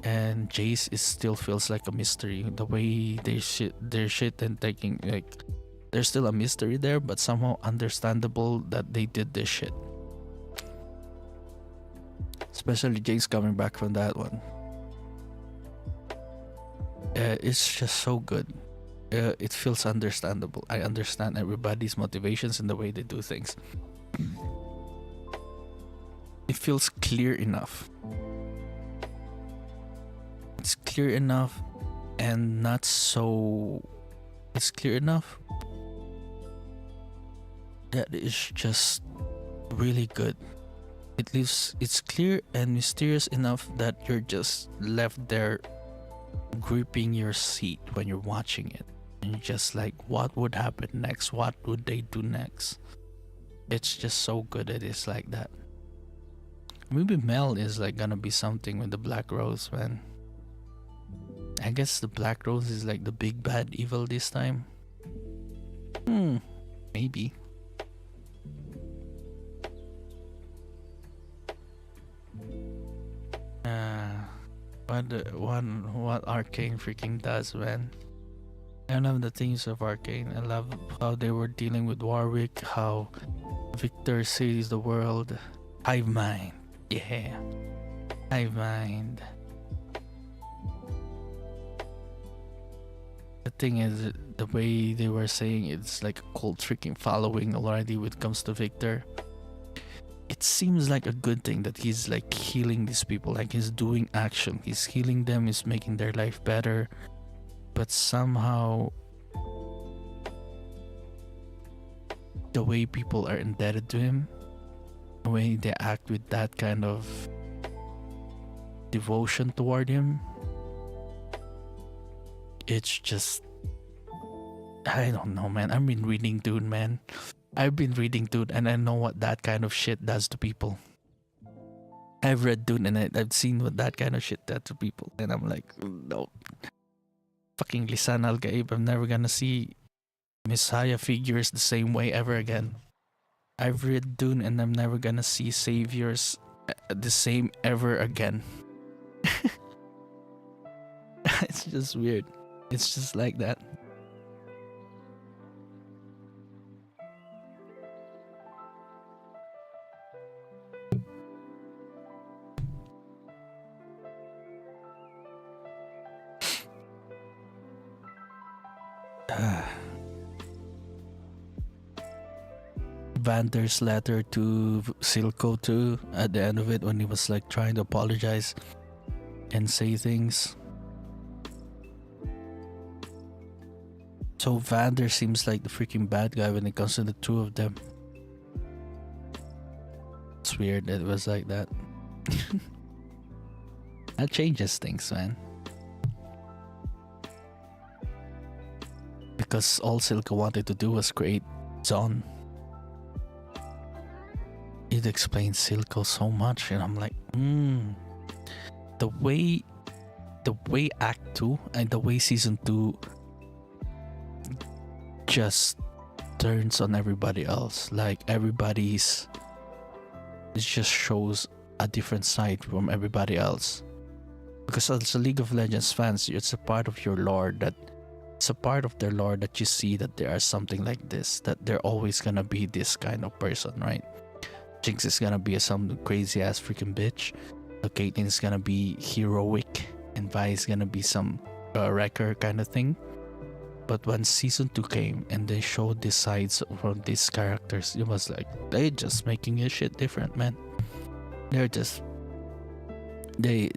and Jace still feels like a mystery. The way their shit and taking, like, there's still a mystery there, but somehow understandable that they did this shit. Especially Jace coming back from that one. It's just so good. It feels understandable. I understand everybody's motivations and the way they do things. It feels clear enough. It's clear enough and not so... It's clear enough that is just really good. It's clear and mysterious enough that you're just left there gripping your seat when you're watching it. And you're just like, what would happen next? What would they do next? It's just so good it is like that. Maybe Mel is like gonna be something with the Black Rose, man. I guess the Black Rose is like the big bad evil this time. Maybe. What Arcane freaking does, man. I love the things of Arcane. I love how they were dealing with Warwick, how Victor sees the world. Hive mind. Yeah. Hive mind. The thing is, the way they were saying it's like a cult freaking following already when it comes to Victor. It seems like a good thing that he's like healing these people, like he's doing action, he's healing them, he's making their life better, but somehow the way people are indebted to him, the way they act with that kind of devotion toward him, it's just, I don't know, man. I've been reading Dune, man. I've been reading Dune, and I know what that kind of shit does to people. I've read Dune, and I've seen what that kind of shit does to people, and I'm like, no. Fucking Lisan Al-Gaib, I'm never gonna see Messiah figures the same way ever again. I've read Dune, and I'm never gonna see saviors the same ever again. It's just weird. It's just like that. Vander's letter to Silco too, at the end of it, when he was like trying to apologize and say things. So Vander seems like the freaking bad guy when it comes to the two of them. It's weird that it was like that. That changes things, man. because all Silka wanted to do was create Zon. It explains Silco so much, and I'm like, the way Act 2 and the way Season 2 just turns on everybody else. Like it just shows a different side from everybody else. Because as a League of Legends fans, it's a part of your lore that you see that there are something like this, that they're always gonna be this kind of person, right? Jinx is gonna be some crazy ass freaking bitch. Caitlyn is gonna be heroic, and Vi is gonna be some wrecker kind of thing. But when Season 2 came and they showed these sides from these characters, it was like they just making this shit different, man. They're just they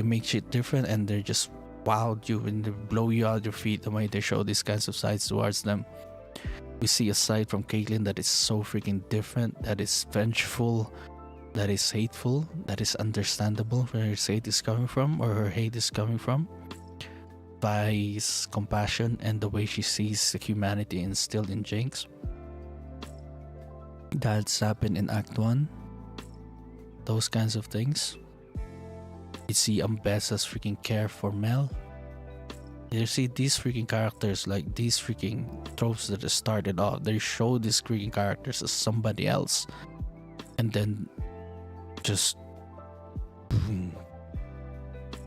make shit different, and they're just wowed you and they blow you out your feet the way they show these kinds of sides towards them. We see a side from Caitlyn that is so freaking different, that is vengeful, that is hateful, that is understandable where her hate is coming from, or her hate is coming from. Vi's compassion and the way she sees the humanity instilled in Jinx. That's happened in Act 1. Those kinds of things. You see Ambesa's freaking care for Mel. You see these freaking characters, like these freaking tropes that started off, they show these freaking characters as somebody else, and then just boom,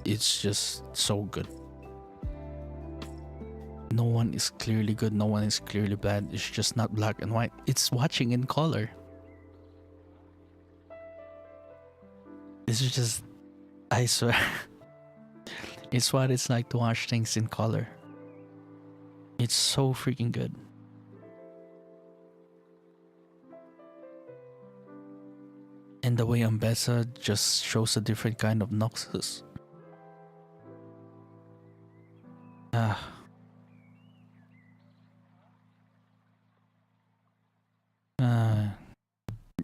it's just so good. No one is clearly good, no one is clearly bad. It's just not black and white. It's watching in color. It's just, I swear, it's what it's like to watch things in color. It's so freaking good. And the way Ambessa just shows a different kind of Noxus.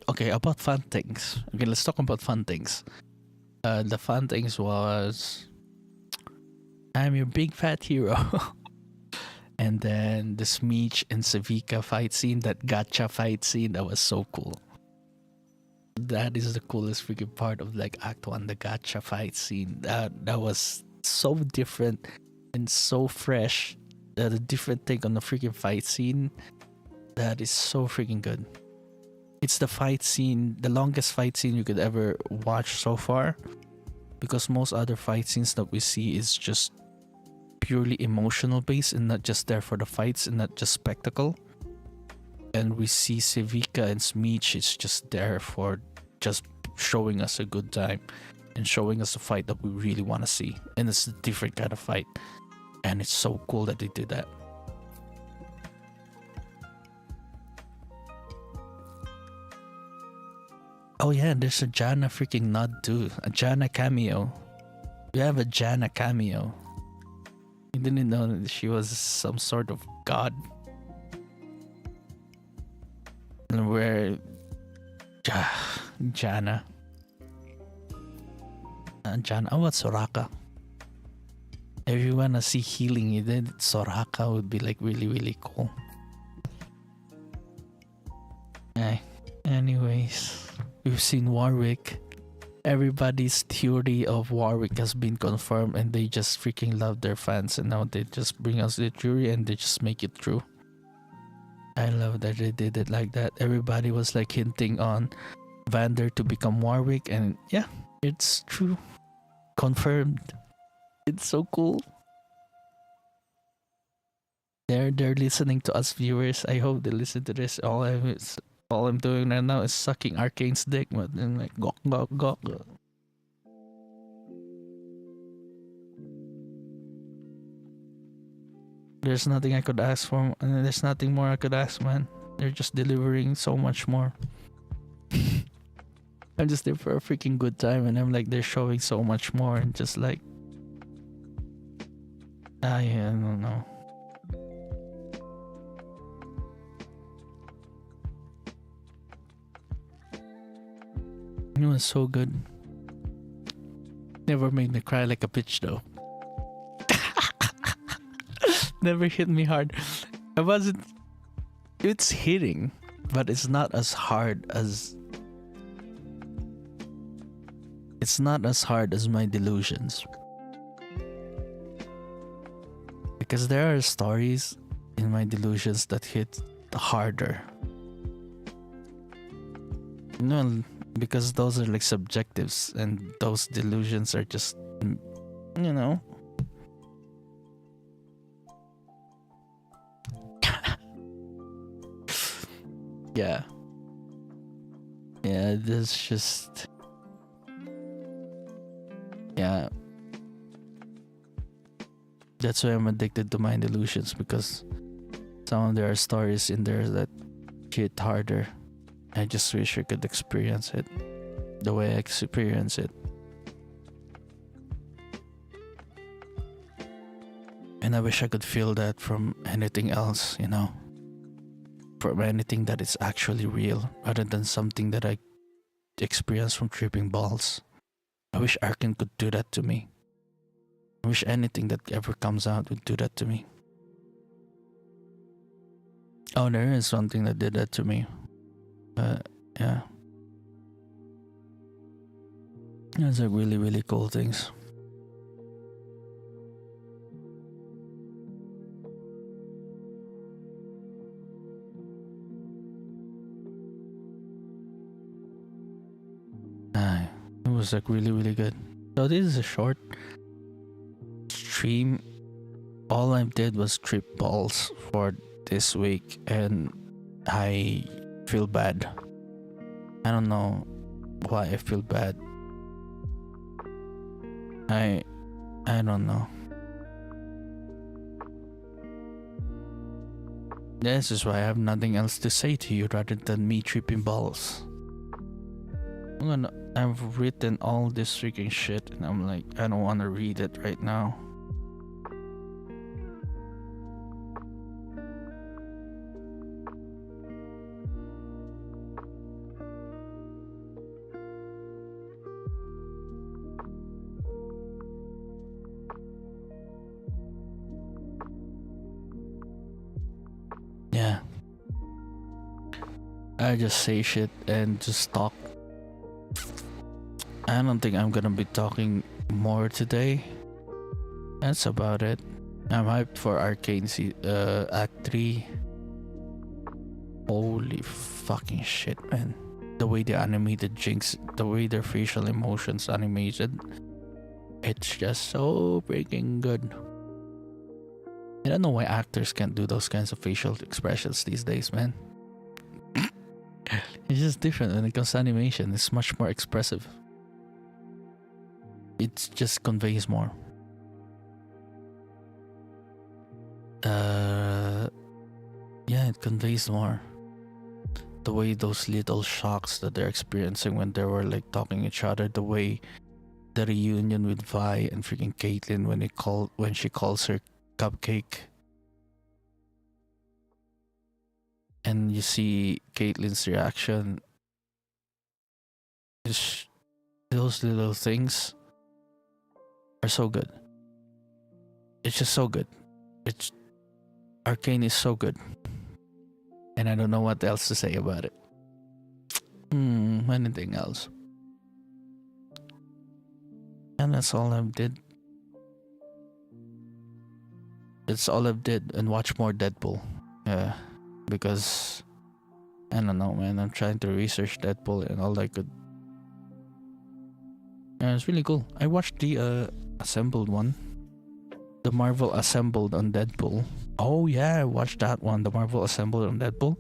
Okay, about fun things. Okay, let's talk about fun things. The fun things was, I'm your big fat hero. And then the Smeech and Savika fight scene, that gacha fight scene, that was so cool. That is the coolest freaking part of like Act 1, the gacha fight scene. That was so different and so fresh. A different take on the freaking fight scene. That is so freaking good. It's the fight scene, the longest fight scene you could ever watch so far. Because most other fight scenes that we see is just purely emotional based and not just there for the fights and not just spectacle. And we see Savika and Smeech, it's just there for just showing us a good time and showing us a fight that we really want to see. And it's a different kind of fight. And it's so cool that they did that. Oh yeah, there's a Janna freaking nod too. A Janna cameo. We have a Janna cameo. You didn't know that she was some sort of god. And where Janna. Janna. Oh, what's Soraka? If you wanna see healing, then Soraka would be like really, really cool. Anyways, we've seen Warwick. Everybody's theory of Warwick has been confirmed, and they just freaking love their fans, and now they just bring us the theory and they just make it true. I love that they did it like that. Everybody was like hinting on Vander to become Warwick, and yeah, it's true. Confirmed. It's so cool. They're listening to us viewers. I hope they listen to this. All I'm doing right now is sucking Arcane's dick, but then like gok gok gok. There's nothing I could ask for, and there's nothing more I could ask, man. They're just delivering so much more. I'm just there for a freaking good time, and I'm like, they're showing so much more, and just like, yeah, I don't know. It was so good. Never made me cry like a bitch though. never hit me hard. I wasn't. It's hitting, but it's not as hard as. It's not as hard as my delusions. Because there are stories in my delusions that hit harder. No, because those are like subjectives, and those delusions are just, you know. Yeah. Yeah, this just. Yeah. That's why I'm addicted to mind illusions, because there are stories in there that hit harder. I just wish I could experience it the way I experience it. And I wish I could feel that from anything else, you know, from anything that is actually real, rather than something that I experience from tripping balls. I wish Arcane could do that to me. I wish anything that ever comes out would do that to me. Oh, there is something that did that to me. Yeah. Those are really, really cool things. It was like really, really good. So this is a short stream. All I did was trip balls for this week, and I feel bad. I don't know why I feel bad. I don't know. This is why I have nothing else to say to you rather than me tripping balls. I've written all this freaking shit, and I'm like, I don't want to read it right now. Yeah. I just say shit and just talk. I don't think I'm gonna be talking more today. That's about it. I'm hyped for Arcane Act 3. Holy fucking shit, man. The way they animated Jinx, the way their facial emotions animated, it's just so freaking good. I don't know why actors can't do those kinds of facial expressions these days, man. It's just different when it comes to animation. It's much more expressive. It just conveys more. Yeah, it conveys more. The way those little shocks that they're experiencing when they were like talking each other, the way the reunion with Vi and freaking Caitlyn when she calls her cupcake, and you see Caitlyn's reaction. Just those little things are so good. It's just so good. Arcane is so good, and I don't know what else to say about it. Anything else? And that's all I did. That's all I did, and watch more Deadpool. Yeah, because I don't know, man. I'm trying to research Deadpool, and all I could. Yeah, it's really cool. I watched the assembled one, the Marvel assembled on Deadpool. Oh yeah, I watched that one, the Marvel assembled on Deadpool,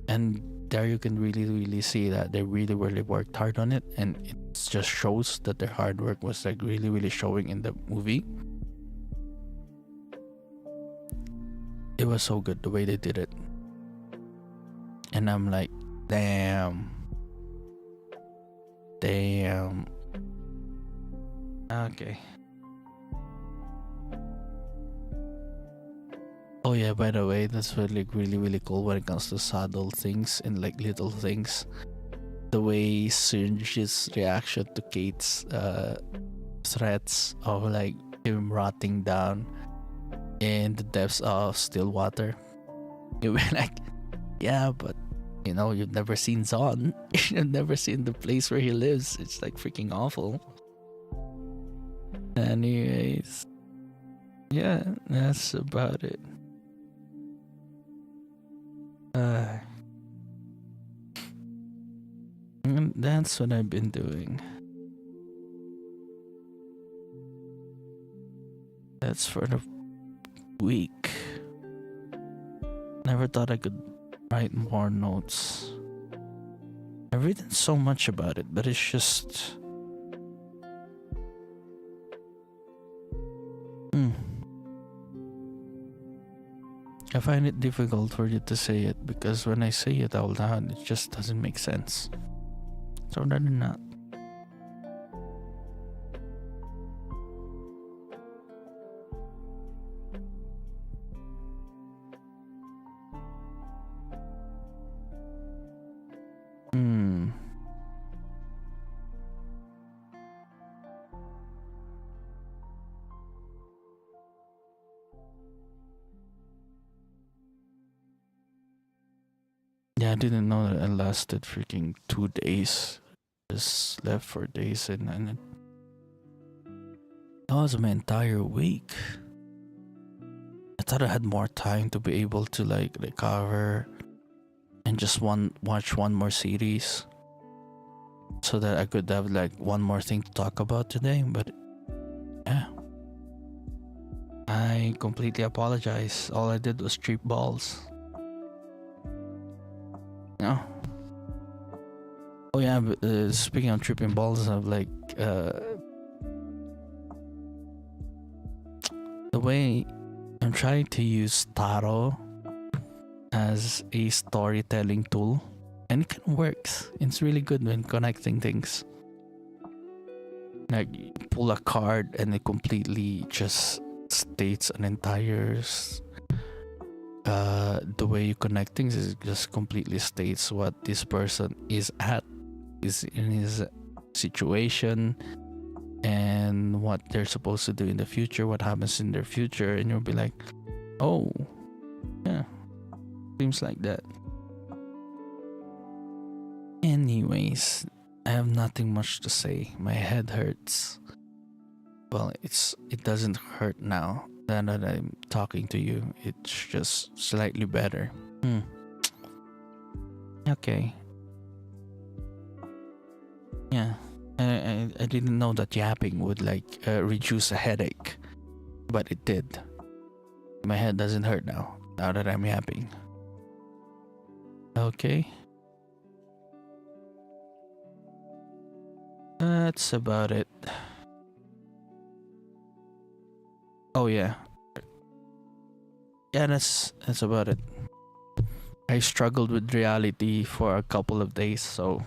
and there you can really see that they really worked hard on it, and it just shows that their hard work was like really showing in the movie. It was so good the way they did it, and I'm like, damn. Okay. Oh yeah, by the way, that's really cool when it comes to subtle things and like little things. The way Syrnge's reaction to Kate's threats of like him rotting down, in the depths of still water. You'll be like, yeah, but you know, you've never seen Zon. You've never seen the place where he lives. It's like freaking awful. Anyways, yeah, that's about it. And that's what I've been doing. That's for the week. Never thought I could write more notes. I've written so much about it, but it's just... I find it difficult for you to say it because when I say it out loud, it just doesn't make sense. So other than that. Yeah, I didn't know that it lasted freaking 2 days. Just left for days and that was my entire week. I thought I had more time to be able to like recover and just watch one more series so that I could have like one more thing to talk about today, but yeah. I completely apologize. All I did was trip balls. No. Oh yeah, but, speaking of tripping balls, I've like the way I'm trying to use tarot as a storytelling tool, and it kind of works. It's really good when connecting things. Like you pull a card and it completely just states an entire the way you connect things is just completely states what this person is in his situation and what they're supposed to do in the future, what happens in their future, and you'll be like, oh yeah, seems like that. Anyways, I have nothing much to say. My head hurts. Well, it doesn't hurt now that I'm talking to you. It's just slightly better. Okay. Yeah. I didn't know that yapping would like reduce a headache, but it did. My head doesn't hurt now that I'm yapping. Okay. That's about it. Oh yeah. Yeah, that's about it. I struggled with reality for a couple of days, so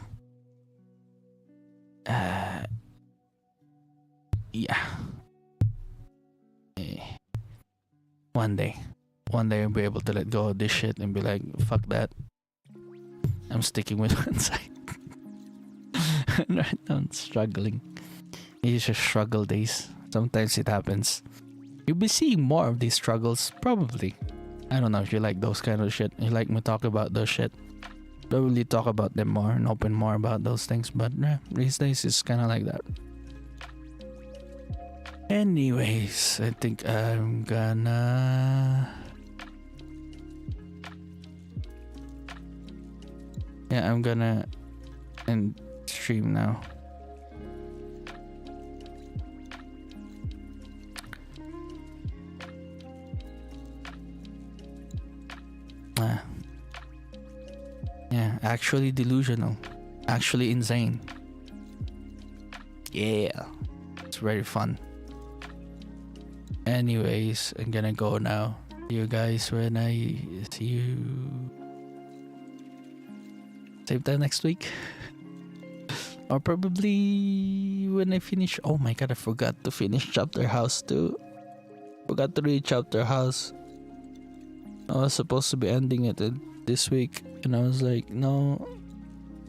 yeah. One day I'll be able to let go of this shit and be like, fuck that. I'm sticking with one side. Right now I'm struggling. It's just struggle days. Sometimes it happens. You'll be seeing more of these struggles, probably. I don't know if you like those kind of shit. You like me talk about those shit. Probably talk about them more and open more about those things. But these days it's kind of like that. Anyways, I think I'm gonna... Yeah, I'm gonna end stream now. Yeah, actually delusional. Actually insane. Yeah. It's very fun. Anyways, I'm gonna go now. See you guys when I see you same time next week. Or probably when I finish. Oh my god, I forgot to finish Chapter House too. Forgot to read Chapter House. I was supposed to be ending it this week, and I was like, no,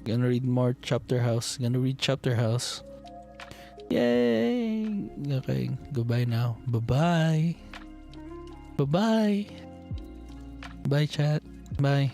gonna read more Chapter House. Gonna read Chapter House. Yay! Okay, goodbye now. Bye bye. Bye bye. Bye, chat. Bye.